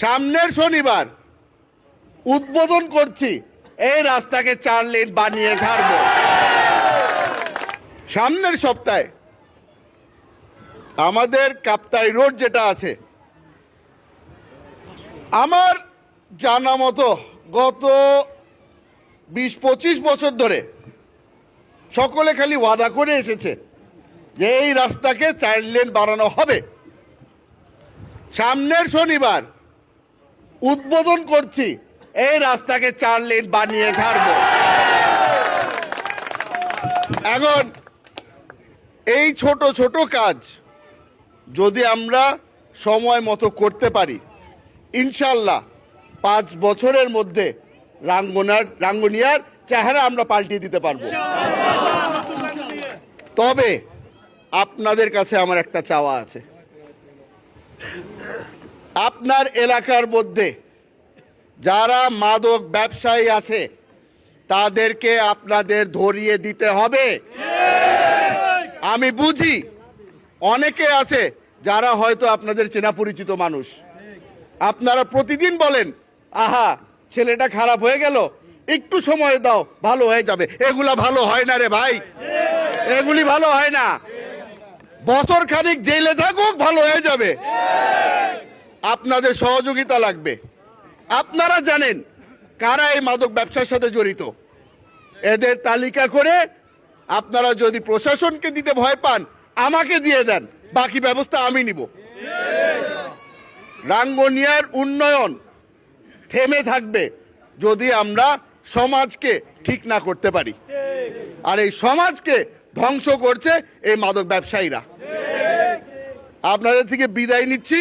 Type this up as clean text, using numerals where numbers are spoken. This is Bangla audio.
সামনের শনিবার উদ্বোধন করছি, এই রাস্তাকে 4 লেন বানিয়ে ছাড়বো। সামনের সপ্তাহে আমাদের কাপ্তাই রোড যেটা আছে, আমার জানা মতো গত 20-25 বছর ধরে সকলে খালি ওয়াদা করে এসেছে যে এই রাস্তাকে 4 লেন বানানো হবে। সামনের শনিবার উদ্বোধন করছি, এই রাস্তাকে 4 লেন বানিয়ে ছাড়বো। এখন এই ছোট ছোট কাজ যদি আমরা সময় মতো করতে পারি, ইনশাল্লাহ 5 বছরের মধ্যে রাঙ্গুনিয়ার চেহারা আমরা পাল্টিয়ে দিতে পারবো। তবে আপনাদের কাছে আমার একটা চাওয়া আছে, আপনার এলাকার মধ্যে যারা মাদক ব্যবসায়ী আছে তাদেরকে আপনাদের ধরিয়ে দিতে হবে। আমি বুঝি অনেকে আছে যারা হয়তো আপনাদের চেনা পরিচিত মানুষ, আপনারা প্রতিদিন বলেন আহা ছেলেটা খারাপ হয়ে গেল, একটু সময় দাও ভালো হয়ে যাবে। এগুলা ভালো হয় না রে ভাই, এগুলি ভালো হয় না। বছর খানিক জেলে থাকুক ভালো হয়ে যাবে। আপনাদের সহযোগিতা লাগবে। আপনারা জানেন কারা এই মাদক ব্যবসার সাথে জড়িত, এদের তালিকা করে আপনারা যদি প্রশাসনকে দিতে ভয় পান আমাকে দিয়ে দেন, বাকি ব্যবস্থা আমি নিব। রাঙ্গুনিয়ার উন্নয়ন থেমে থাকবে যদি আমরা সমাজকে ঠিক না করতে পারি, আর এই সমাজকে ধ্বংস করছে এই মাদক ব্যবসায়ীরা। আপনাদের থেকে বিদায় নিচ্ছি।